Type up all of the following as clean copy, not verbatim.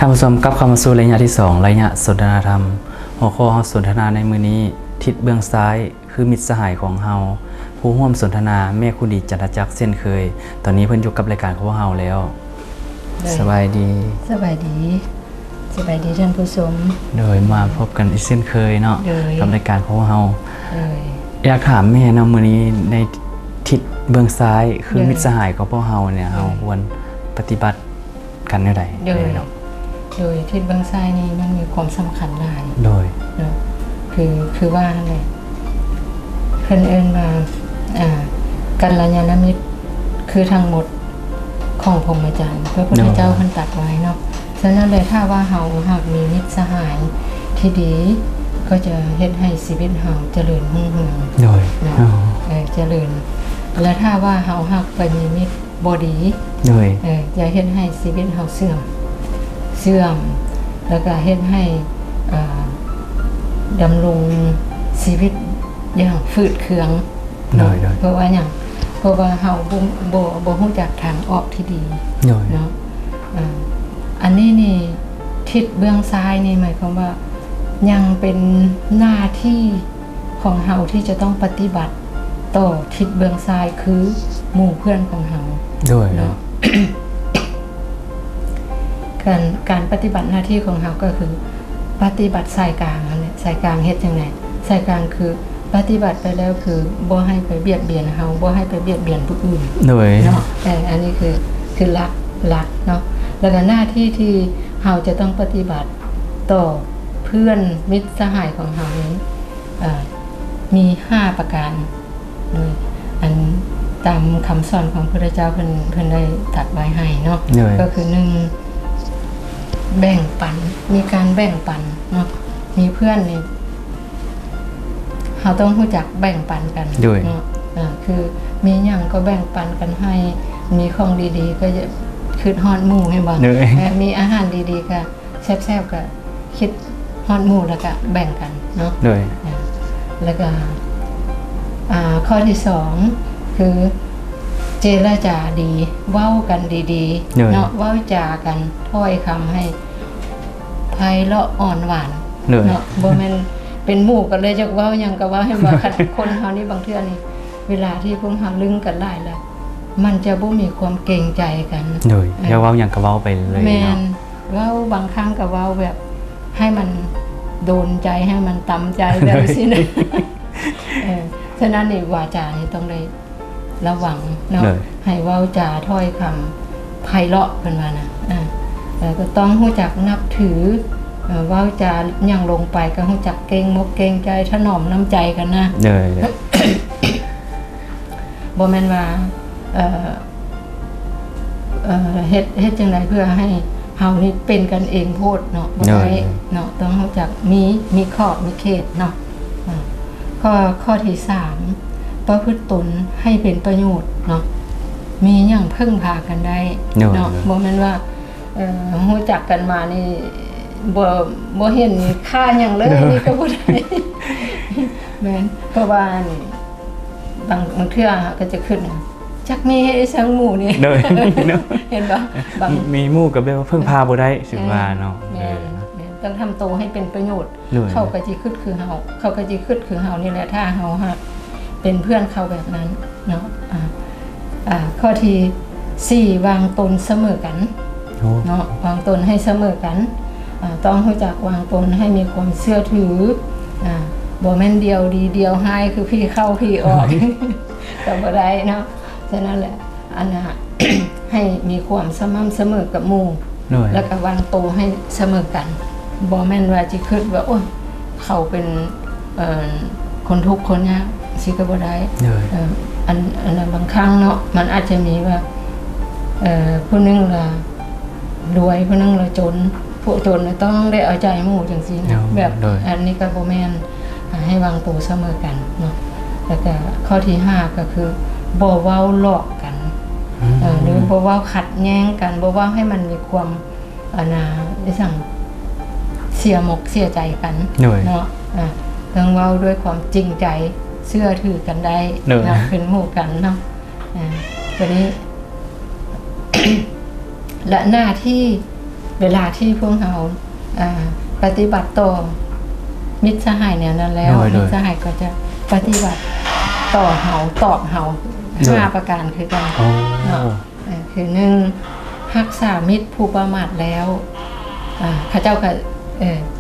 ท่านผู้ชมกับเข้ามาสู่ระยะที่2ระยะสนทนาธรรมหัวข้อสนทนาในมื้อนี้ทิศเบื้องซ้ายคือมิตรสหายของเฮาผู้ร่วมสนทนาแม่คุณดีจันทจักรเช่นเคยตอนนี้เพิ่นอยู่กับรายการของเฮาแล้วสบายดีสบายดีท่านผู้ชมโดยมาพบกันอีกเช่นเคยเนาะกับรายการของเฮาอยากถามแม่เนาะมื้อนี้ในทิศเบื้องซ้ายคือมิตรสหายของพวกเฮาเนี่ยเฮาควรปฏิบัติกันแนวใดเนาะโดยทิศเบื้องซ้ายนี่มันมีความสำคัญหลายโดยคือว่านั่นแหละเพิ่นเอิ้นว่ากัลยาณมิตรคือทั้งหมดของพรหมจรรย์พระพุทธเจ้าเพิ่นตรัสไว้เนาะฉะนั้นเลยถ้าว่าเฮาหากมีมิตรสหายที่ดีก็จะเฮ็ดให้ชีวิตเฮาเจริญรุ่งเรืองโดยเจริญและถ้าว่าเฮาหากไปมีมิตรบ่ดีโดยจะเฮ็ดให้ชีวิตเฮาเสื่อมแล้วก็เฮ็ดให้ดำรงชีวิตอย่างฝืดเคืองเพราะว่าหยังเพราะว่าเฮาบ่ฮู้จักทางออกที่ดีเนาะอันนี้นี่ทิศเบื้องซ้ายนี่หมายความว่ายังเป็นหน้าที่ของเฮาที่จะต้องปฏิบัติต่อทิศเบื้องซ้ายคือหมู่เพื่อนของเฮาด้วยเนาะ การปฏิบัติหน้าที่ของเฮาก็คือปฏิบัติสายกลางนั่นแหละสายกลางเฮ็ดจังได๋สายกลางคือปฏิบัติไปแล้วคือบ่ให้ไปเบียดเบียนเฮาบ่ให้ไปเบียดเบียนผู้อื่นเนาะอันนี้คือหลักเนาะแล้วก็หน้าที่ที่เฮาจะต้องปฏิบัติต่อเพื่อนมิตรสหายของเฮานี้มี5ประการโดยอันตามคำสอนของพระพุทธเจ้าเพิ่นได้ตรัสไว้ให้เนาะก็คือ1แบ่งปันมีการแบ่งปันเนาะมีเพื่อนนี่เราต้องรู้จักแบ่งปันกันเนาะคือมีหยังก็แบ่งปันกันให้มีของดีๆก็จะคิดฮอดหมู่ให้บ่มีอาหารดีๆก็แซ่บๆก็คิดฮอดหมู่แล้วก็แบ่งกันเนาะแล้วก็ข้อที่2คือเจรจาดีเว้ากันดีๆเนาะเว้าจากันถ้อยคำให้ไพเราะอ่อนหวานเนาะบ่แม่นเป็นหมู่กันเลยจักเว้าหยังก็เว้าให้ว่าคนเฮานี่บางเทื่อนี่เวลาที่พวกเฮาลึงกันหลายแล้วมันจะบ่มีความเกรงใจกันอย่าเว้าหยังก็เว้าไปเลยเนาะแม่นเว้าบางครั้งก็เว้าแบบให้มันโดนใจให้มันตำใจแบบนี้นะฉะนั้นนี่วาจานี่ต้องได้ระวังเนาะให้เว้าจาถ้อยคำไพเราะเพิ่นว่านะแล้วก็ต้องรู้จักนับถือเว้าจาหยังลงไปก็รู้จักเกรงมกเกรงใจถนอมน้ำใจกันนะบ่แม่นว่าเฮ็ดจังได๋เพื่อให้เฮานี่เป็นกันเองโพดเนาะบ่ได้เนาะต้องรู้จักมีขอบมีเขตเนาะข้อที่3ประพฤติตนให้เป็นประโยชน์เนาะมีหยังพึ่งพากันได้เนาะบ่แม่นว่ารู้จักกันมานี่บ่เห็นค่าหยังเลยนี่ก็บ่ได้แม่นเพราะว่านี่บางเทื่อก็จะขึ้นจักมีให้สังหมู่นี่เห็นบ่บางมีหมู่ก็แบบว่าพึ่งพาบ่ได้สิว่าเนาะต้องทำโตให้เป็นประโยชน์เขาก็สิคิดคือเฮานี่แหละถ้าเฮาเป็นเพื่อนเขาแบบนั้นเนาะข้อที่4วางตนเสมอกันเนาะวางตนให้เสมอกันต้องรู้จักวางตนให้มีความเชื่อถือบ่แม่นเดียวดีเดียวให้คือพี่เข้าพี่ออกก็บ่ได้เนาะฉะนั้นแหละอันน่ะ ให้มีความสม่ำเสมอกับหมู่แล้วก็วางตนให้เสมอกันบ่แม่นว่าสิคิดว่าโอ้ยเขาเป็นคนทุกข์คนยากสิก็บ่ได้อันนั้นบางครั้งเนาะมันอาจจะมีว่าผู้นึงล่ะรวยผู้นึงล่ะจนผู้จนต้องได้เอาใจหมู่จังซี่นะแบบอันนี้ก็บ่แม่นให้วางตัวเสมอกันเนาะแล้วก็ข้อที่5ก็คือบ่เว้าหลอกกันหรือบ่เว้าขัดแย้งกันบ่เว้าให้มันมีความได้สั่งเสียหมกเสียใจกันเนาะต้องเว้าด้วยความจริงใจเชื่อถือกันได้นะเป็นหมู่กันเนาะตัวนี้ และหน้าที่ เวลาที่พวกเราปฏิบัติต่อมิตรสหายเนี่ยนั้นแล้วมิตรสหายก็จะปฏิบัติต่อเฮาตอบเฮา5ประการคือกันเนาะคือ1รักษามิตรผู้ประมาทแล้วเขาเจ้าก็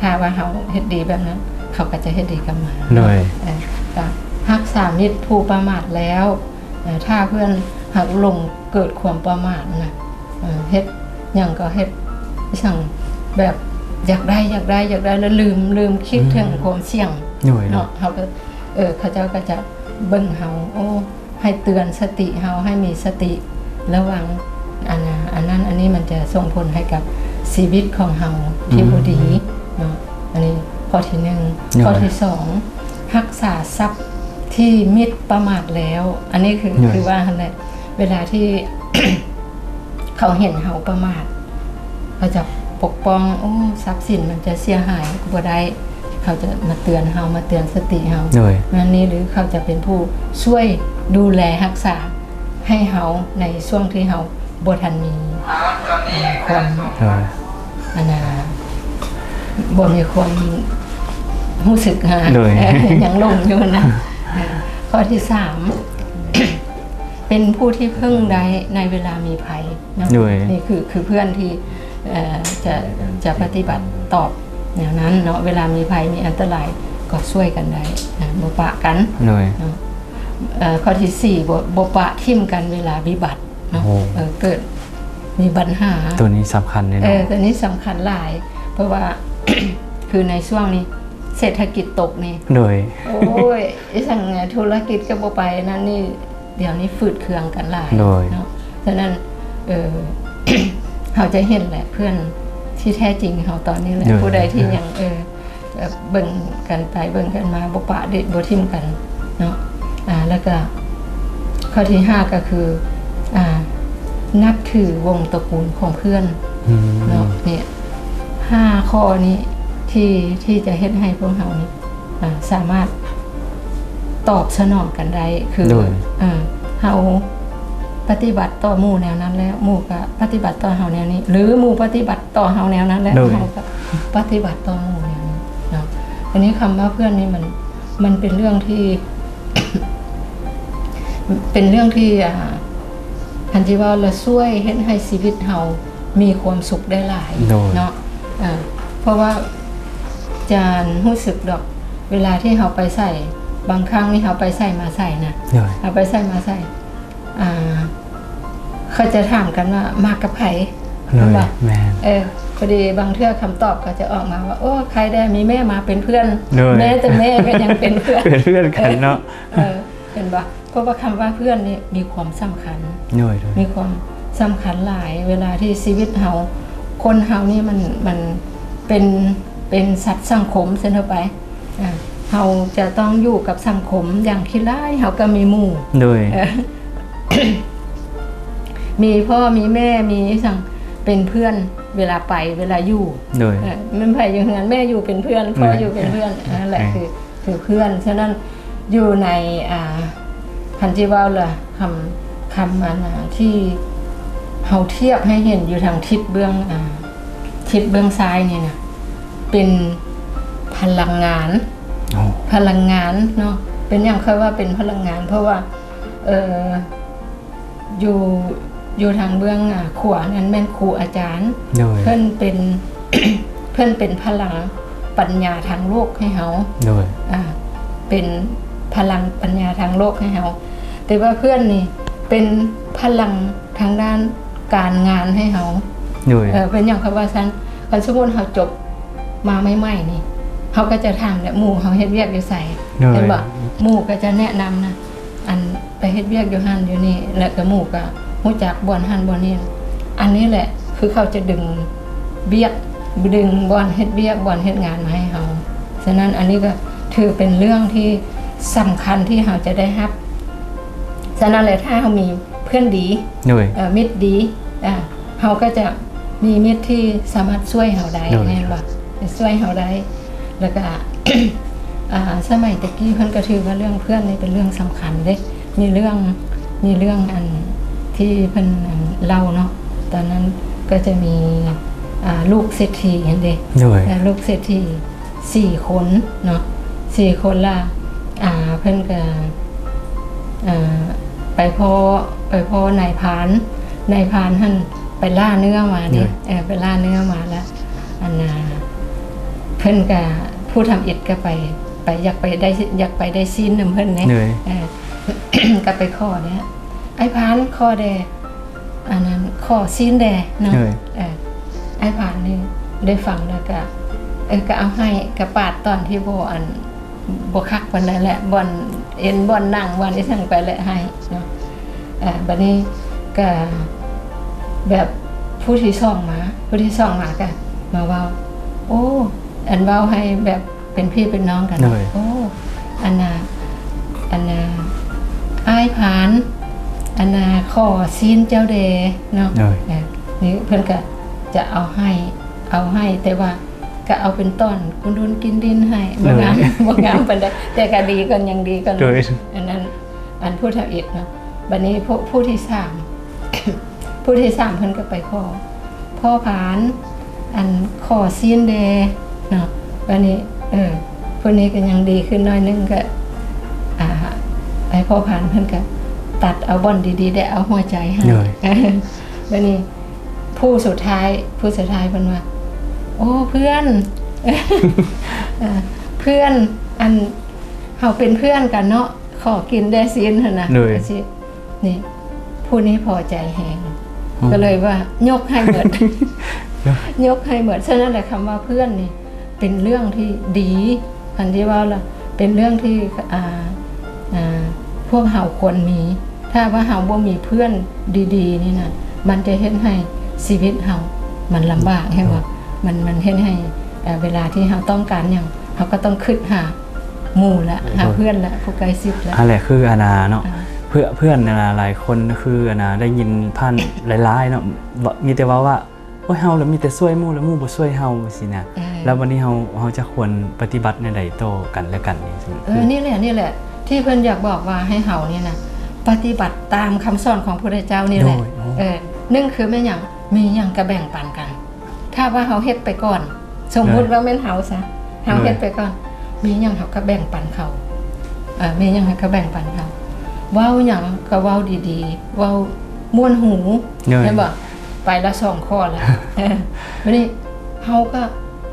ถ้าว่าเฮาเฮ็ดดีแบบนั้นเขาก็จะเฮ็ดดีกับมาก็รักษามิตรผู้ประมาทแล้วถ้าเพื่อนหักลงเกิดความประมาทนะเฮ็ดหยังก็เฮ็ดสั่งแบบอยากได้แล้วลืมคิดถึงความเสี่ยงเนาะเขาก็เขาเจ้าก็จะเบิ่งเฮาให้เตือนสติเฮาให้มีสติระวังอันนั้นอันนี้มันจะส่งผลให้กับชีวิตของเฮาที่บ่ดีเนาะอันนี้ข้อที่1ข้อที่2รักษาทรัพย์ที่มิตรประมาทแล้วอันนี้คือว่าหั่นแหละเวลาที่ เขาเห็นเฮาประมาทเขาจะปกป้องทรัพย์สินมันจะเสียหายก็บ่ได้เขาจะมาเตือนเฮามาเตือนสติเฮานั่นนี้หรือเขาจะเป็นผู้ช่วยดูแลรักษาให้เฮาในช่วงที่เฮาบ่ทันมีความบ่มีความรู้สึกยังลงอยู่นะข้อที่3เป็นผู้ที่พึ่งได้ในเวลามีภัยนะนี่คือเพื่อนที่จะปฏิบัติตอบแนวนั้นเนาะเวลามีภัยมีอันตรายก็ช่วยกันได้บ่ปะกันข้อที่4บ่ปะทิ่มกันเวลาวิบัติเนาะเกิดมีปัญหาตัวนี้สำคัญเลยเนาะตัวนี้สำคัญหลายเพราะว่า คือในช่วงนี้เศรษฐกิจตกนี่โอ้ยสั่งธุรกิจก็บ่ไปนั่นนี่เดี๋ยวนี้ฝืดเคืองกันหลายเนาะฉะนั้นเขาจะเห็นแหละเพื่อนที่แท้จริงเขาตอนนี้แหละผู้ใดที่ยังเบิ่งกันไปเบิ่งกันมาบ่ปะเด็ดบ่ทิ่มกันเนาะแล้วก็ข้อที่5ก็คือนับถือวงตระกูลของเพื่อนเนาะเนี่ย5ข้อนี้ที่จะเฮ็ดให้พวกเรานี่สามารถตอบสนองกันได้คือเฮาปฏิบัติต่อหมู่แนวนั้นแล้วหมู่ก็ปฏิบัติต่อเฮาแนวนี้หรือหมู่ปฏิบัติต่อเฮาแนวนั้นแล้วเฮาก็ปฏิบัติต่อหมู่แนวนี้เนาะอันนี้คำว่าเพื่อนนี่มันเป็นเรื่องที่ เป็นเรื่องที่อันที่ว่าเราช่วยเฮ็ดให้ชีวิตเฮามีความสุขได้หลายเนาะเพราะว่าจานรู้สึกดอกเวลาที่เฮาไปใส่บางครั้งนี่เฮาไปใส่มาใส่นะเอาไปใส่มาใส่เขาจะถามกันว่ามากับไผว่าพอดีบางเทื่อคำตอบก็จะออกมาว่าโอ้ใครได้มีแม่มาเป็นเพื่อนแม้แต่แม่ก็ยังเป็นเพื่อนเป็นเพื่อนกันเนาะเห็นบ่เพราะว่าคำว่าเพื่อนนี่มีความสำคัญมีความสำคัญหลายเวลาที่ชีวิตเฮาคนเฮานี่มันเป็นสัตว์สังคมเสนอไปเฮาจะต้องอยู่กับสังคมอย่างที่ร้ายเฮาก็มีหมู่มีพ่อมีแม่มีสั่งเป็นเพื่อนเวลาไปเวลาอยู่มันไปอย่างนั้นแม่อยู่เป็นเพื่อนพ่ออยู่เป็นเพื่อนนั่นแหละคือเพื่อนฉะนั้นอยู่ในพันธิว่าล่ะคำมันที่เฮาเทียบให้เห็นอยู่ทางทิศเบื้องซ้ายนี่นะเป็นพลังงานเนาะเป็นอย่างค่อยว่าเป็นพลังงานเพราะว่าอยู่ทางเบื้องขวานั้นแม่นครูอาจารย์เพิ่นเป็น เพิ่นเป็นพลังปัญญาทางโลกให้เฮาเป็นพลังปัญญาทางโลกให้เฮาแต่ว่าเพื่อนนี่เป็นพลังทางด้านการงานให้เฮาเป็นอย่างค่อยว่าซั่นคันสมมุติเฮาจบมาใหม่ๆนี่เฮาก็จะถามแหละหมู่เฮาเฮ็ดเวียกอยู่ไสเห็นบ่หมู่ก็จะแนะนำนะอันไปเฮ็ดเวียกอยู่หั่นอยู่นี่แล้วก็หมู่ก็รู้จักบ่อนหั่นบ่อนนี่อันนี้แหละคือเขาจะดึงบ่อนเฮ็ดเวียกบ่อนเฮ็ดงานมาให้เฮาฉะนั้นอันนี้ก็ถือเป็นเรื่องที่สำคัญที่เฮาจะได้รับฉะนั้นแหละถ้าเฮามีเพื่อนดีมิตรดีเฮาก็จะมีมิตรที่สามารถช่วยเฮาได้แม่นบ่ช่วยเฮาได้แล้วก็ สมัยตะกี้เพิ่นก็ถือว่าเรื่องเพื่อนนี่เป็นเรื่องสำคัญเด้มีเรื่องอันที่เพิ่นเล่าเนาะตอนนั้นก็จะมี ลูกเศรษฐีเห็นเด้ โดย ลูกเศรษฐี4 คนเนาะ4 คนล่ะเพิ่นก็ไปพ่อนายพรานหั่นไปล่าเนื้อมาเด้ไปล่าเนื้อมาแล้วเพิ่นก็ผู้ทำอิฐก็ไปอยากไปได้ซีนนำเพิ่นเนี่ยก็ไปขอเนี่ยไอ้พรานขอแดอันนั้นขอซีนแดเนาะไอ้พรานนี่ได้ฟังแล้วก็ก็เอาให้กระปาดตอนที่บ่คักปานนั้นแหละบ่อนเอ็นบ่อนนั่งบ่อนอีสั่งไปแหละให้เนาะบัดนี้ก็แบบผู้ที่ส่องมาก็มาเว้าโอ้อันเว้าให้แบบเป็นพี่เป็นน้องกันโอ้อันน่ะอ้ายผานอันน่ะขอซีนเจ้าเดเนาะนี่เพิ่นก็จะเอาให้แต่ว่าก็เอาเป็นต้นคุณดุนกินดินให้บ่งามปานใดแต่ก็ดีกันยังดีกันอันนั้นอันผู้ทำอิฐเนาะบัดนี้ผู้ที่3 ผู้ที่3เพิ่นก็ไปขอพ่อผานอันขอซีนเดเนาะบัดนี้ผู้นี้ก็ยังดีขึ้นหน่อยนึงก็ไอ้พ่อผานเพิ่นก็ตัดเอาบ่อนดีๆได้เอาหัวใจให้บัดนี้ผู้สุดท้ายเพิ่นว่าโอ้เพื่อน เพื่อนอันเฮาเป็นเพื่อนกันเนาะขอกินได้ซีนหั่นน่ะนี่ผู้นี้พอใจแฮงก็เลยว่ายกให้หมด ยกให้หมดฉะนั้นแหละคำว่าเพื่อนนี่เป็นเรื่องที่ดีอันที่ว่าล่ะเป็นเรื่องที่พวกเฮาควรมีถ้าว่าเฮาบ่มีเพื่อนดีๆนี่น่ะมันจะเฮ็ดให้ชีวิตเฮามันลำบากใช่บ่มันเฮ็ดให้เวลาที่เฮาต้องการหยังเฮาก็ต้องคิดหาหมู่ละหาเพื่อนละผู้ใกล้ชิดละอะไรคือเนาะเพื่อนหลายคนคือได้ยินผ่านหลายๆเนาะมีแต่ว่าโอ้ยเฮาแล้วมีแต่ช่วยหมู่แล้วหมู่บ่ช่วยเฮาสินะแล้ววันนี้เฮาจะควรปฏิบัติในใดต่อกันและกันนี่นี่แหละที่เพิ่นอยากบอกว่าให้เฮานี่นะปฏิบัติตามคำสอนของพระพุทธเจ้านี่แหละนึ่งคือแม่หยังมีหยังก็แบ่งปันกันถ้าว่าเฮาเฮ็ดไปก่อนสมมุติว่าแม่นเฮาซะเฮาเฮ็ดไปก่อนมีหยังเฮาก็แบ่งปันเขามีหยังเฮาก็แบ่งปันเขาเว้าหยังก็เว้าดีๆเว้าม่วนหูใช่บ่ไปละ2ข้อแล้ววันนี้เฮาก็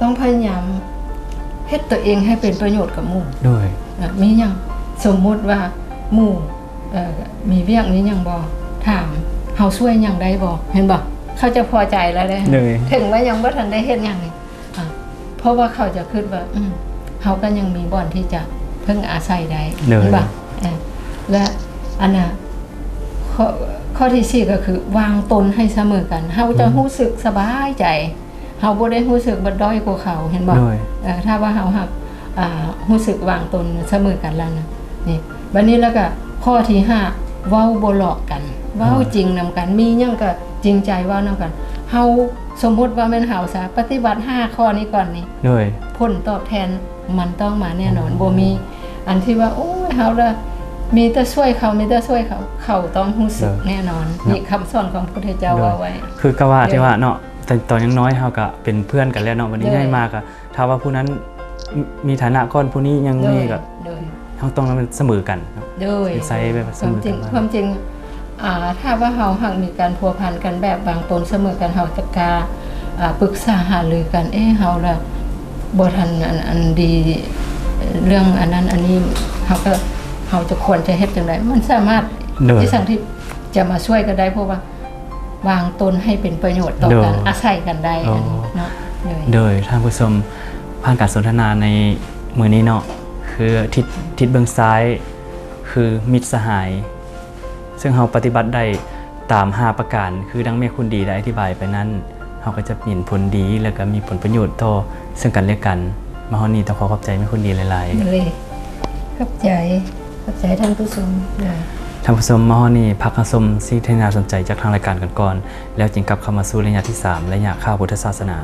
ต้องพยายามเฮ็ดตัวเองให้เป็นประโยชน์กับหมู่ด้วยมีหยังสมมุติว่าหมู่มีเวียกนี้หยังบ่ถามเฮาช่วยหยังได้บ่เห็นบ่เขาจะพอใจแล้วเด้ถึงว่ายังบ่ทันได้เฮ็ดหยังนี่เพราะว่าเขาจะคิดว่าเฮาก็ยังมีบ่อนที่จะเพิ่งอาศัยได้เห็นบ่และอันน่ะข้อที่4ก็คือวางตนให้เสมอกันเฮาจะรู้สึกสบายใจเฮาบ่ได้รู้สึกบ่ด้อยกว่าเขาเห็นบ่ถ้าว่าเฮารู้สึกวางตนเสมอกันแล้วนะนี่บัดนี้แล้วก็ข้อที่5เว้าบ่หลอกกันเว้าจริงนำกันมีหยังก็จริงใจเว้านำกันเฮาสมมุติว่าแม่นเฮาซะปฏิบัติ5ข้อนี้ก่อนนี่ผลตอบแทนมันต้องมาแน่นอนบ่มีอันที่ว่าโอ้ยเฮาละมีแต่ช่วยเขาต้องรู้สึกแน่นอนนี่คำสอนของพระพุทธเจ้าว่าไว้คือก็ว่าที่ว่าเนาะแต่ตอนยังน้อยเฮาก็เป็นเพื่อนกันแล้วเนาะวันนี้ง่ายมากอะถ้าว่าผู้นั้นมีฐานะก่อนผู้นี้ยังมีก็เฮาต้องเสมอกันเนาะใส่แบบเสมอกันความจริงถ้าว่าเฮาหักมีการพัวพันกันแบบบางตนเสมอกันเฮาจะกาปรึกษาหารือกันเฮาละบ่ทันอันดีเรื่องอันนั้นอันนี้เฮาจะควรจะเฮ็ดจังได๋มันสามารถที่สั่งที่จะมาช่วยกันได้เพราะว่าวางตนให้เป็นประโยชน์ต่อกันอาศัยกันได้เนาะโดยท่านผู้ชมผ่านการสนทนาในมื้อนี้เนาะคือทิศเบื้องซ้ายคือมิตรสหายซึ่งเราปฏิบัติได้ตาม5ประการคือดังแม่คุณดีได้อธิบายไปนั้นเราก็จะเห็นผลดีแล้วก็มีผลประโยชน์ต่อซึ่งกันและกันมาฮอดนี้ต้องขอขอบใจแม่คุณดีหลายๆขอบใจท่านผู้ชมท่านผู้ชมมาฮอดนี้พักชมสิ่งที่น่าสนใจจากทางรายการก่อนแล้วจึงกลับเข้ามาสู่ระยะที่3ระยะข่าวพุทธศาสนา